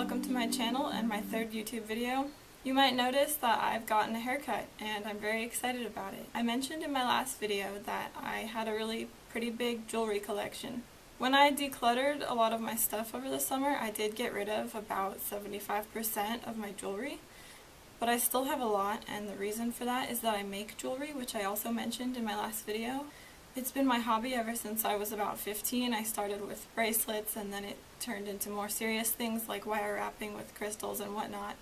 welcome to my channel and my third YouTube video. You might notice that I've gotten a haircut and I'm very excited about it. I mentioned in my last video that I had a really pretty big jewelry collection. When I decluttered a lot of my stuff over the summer, I did get rid of about 75% of my jewelry, but I still have a lot, and the reason for that is that I make jewelry, which I also mentioned in my last video. It's been my hobby ever since I was about 15. I started with bracelets and then it turned into more serious things like wire wrapping with crystals and whatnot.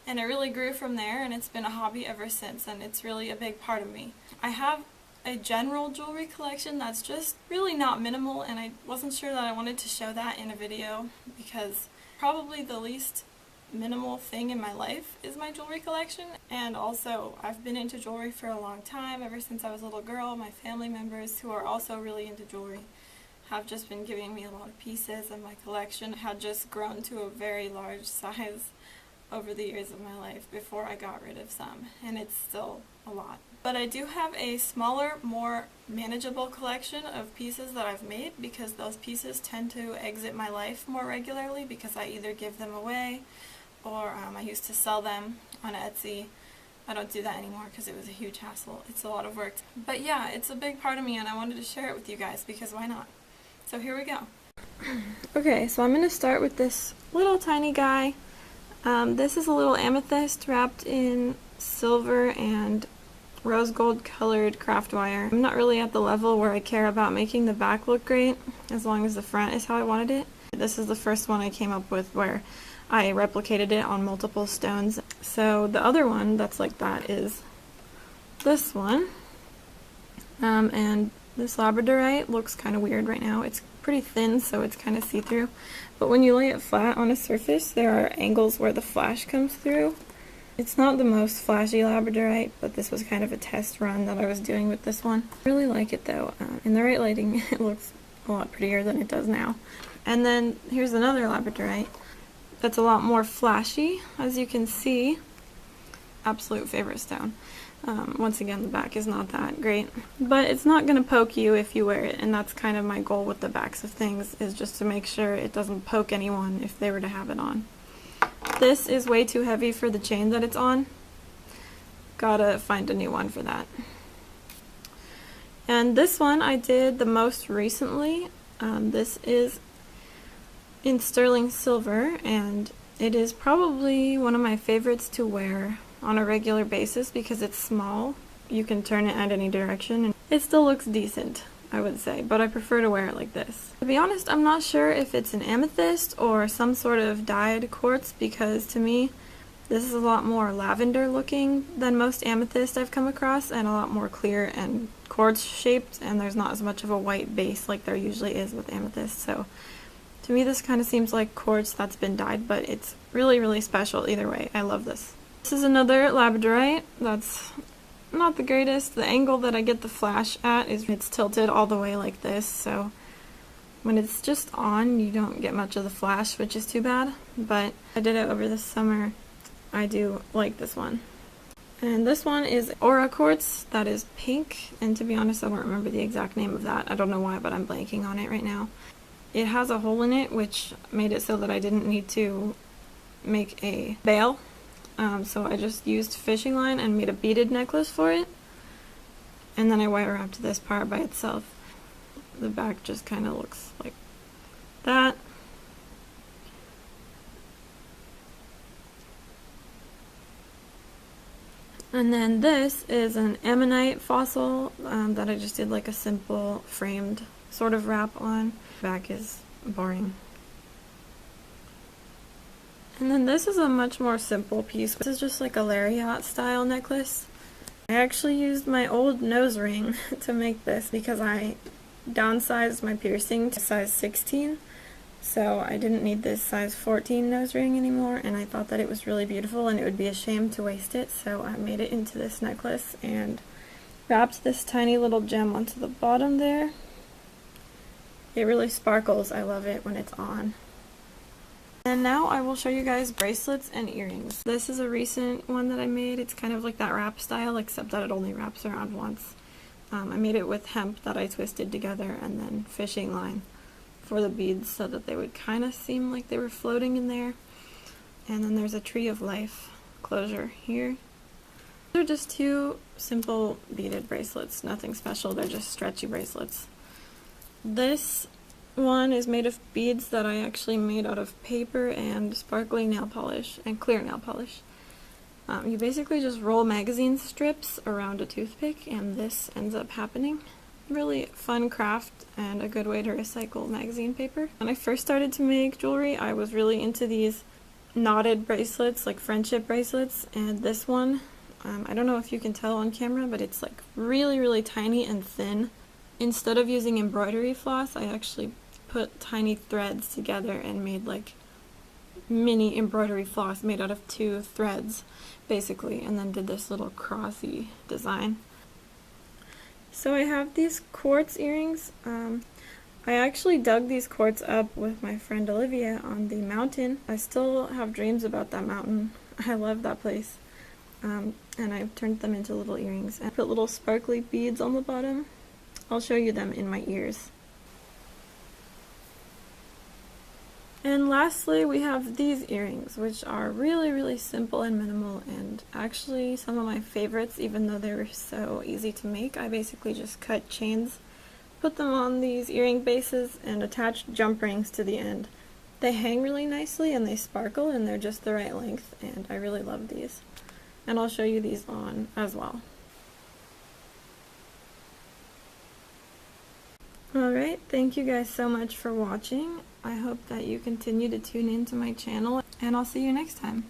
And it really grew from there, and it's been a hobby ever since, and it's really a big part of me. I have a general jewelry collection that's just really not minimal, and I wasn't sure that I wanted to show that in a video because probably the least minimal thing in my life is my jewelry collection. And also, I've been into jewelry for a long time, ever since I was a little girl. My family members, who are also really into jewelry, have just been giving me a lot of pieces, and my collection had just grown to a very large size over the years of my life before I got rid of some, and it's still a lot. But I do have a smaller, more manageable collection of pieces that I've made, because those pieces tend to exit my life more regularly because I either give them away or I used to sell them on Etsy. I don't do that anymore because it was a huge hassle. It's a lot of work. But yeah, it's a big part of me, and I wanted to share it with you guys because why not? So here we go. Okay, so I'm going to start with this little tiny guy. This is a little amethyst wrapped in silver and rose gold colored craft wire. I'm not really at the level where I care about making the back look great, as long as the front is how I wanted it. This is the first one I came up with where I replicated it on multiple stones. So the other one that's like that is this one. And this labradorite looks kind of weird right now. It's pretty thin, so it's kind of see-through. But when you lay it flat on a surface, there are angles where the flash comes through. It's not the most flashy labradorite, but this was kind of a test run that I was doing with this one. I really like it though. In the right lighting, it looks a lot prettier than it does now. And then here's another labradorite that's a lot more flashy, as you can see. Absolute favorite stone. Once again, the back is not that great, but it's not going to poke you if you wear it, and that's kind of my goal with the backs of things, is just to make sure it doesn't poke anyone if they were to have it on. This is way too heavy for the chain that it's on. Gotta find a new one for that. And this one I did the most recently. This is in sterling silver, and it is probably one of my favorites to wear on a regular basis because it's small. You can turn it at any direction, and it still looks decent, I would say, but I prefer to wear it like this. To be honest, I'm not sure if it's an amethyst or some sort of dyed quartz, because to me this is a lot more lavender looking than most amethyst I've come across, and a lot more clear and quartz shaped, and there's not as much of a white base like there usually is with amethyst. So to me this kind of seems like quartz that's been dyed, but it's really, really special either way. I love this. This is another labradorite that's not the greatest. The angle that I get the flash at is it's tilted all the way like this, so when it's just on you don't get much of the flash, which is too bad, but I did it over the summer. I do like this one. And this one is aura quartz that is pink, and to be honest I don't remember the exact name of that. I don't know why, but I'm blanking on it right now. It has a hole in it, which made it so that I didn't need to make a bail. So I just used fishing line and made a beaded necklace for it, and then I wire wrapped this part by itself. The back just kind of looks like that. And then this is an ammonite fossil that I just did like a simple framed sort of wrap on. Back is boring. And then this is a much more simple piece. This is just like a lariat style necklace. I actually used my old nose ring to make this because I downsized my piercing to size 16. So I didn't need this size 14 nose ring anymore, and I thought that it was really beautiful and it would be a shame to waste it. So I made it into this necklace and wrapped this tiny little gem onto the bottom there. It really sparkles. I love it when it's on. And now I will show you guys bracelets and earrings. This is a recent one that I made. It's kind of like that wrap style, except that it only wraps around once. I made it with hemp that I twisted together and then fishing line for the beads so that they would kind of seem like they were floating in there. and then there's a tree of life closure here. They're just two simple beaded bracelets, nothing special, they're just stretchy bracelets. This one is made of beads that I actually made out of paper and sparkly nail polish and clear nail polish. You basically just roll magazine strips around a toothpick and this ends up happening. Really fun craft and a good way to recycle magazine paper. When I first started to make jewelry, I was really into these knotted bracelets, like friendship bracelets, and this one, I don't know if you can tell on camera, but it's like really tiny and thin. Instead of using embroidery floss, I actually put tiny threads together and made like mini embroidery floss made out of two threads basically, and then did this little crossy design. So I have these quartz earrings. I actually dug these quartz up with my friend Olivia on the mountain. I still have dreams about that mountain. I love that place. And I've turned them into little earrings and put little sparkly beads on the bottom. I'll show you them in my ears. And lastly, we have these earrings, which are really simple and minimal, and actually some of my favorites, even though they were so easy to make. I basically just cut chains, put them on these earring bases, and attached jump rings to the end. They hang really nicely and they sparkle and they're just the right length, and I really love these. And I'll show you these on as well. Alright, thank you guys so much for watching. I hope that you continue to tune into my channel, and I'll see you next time.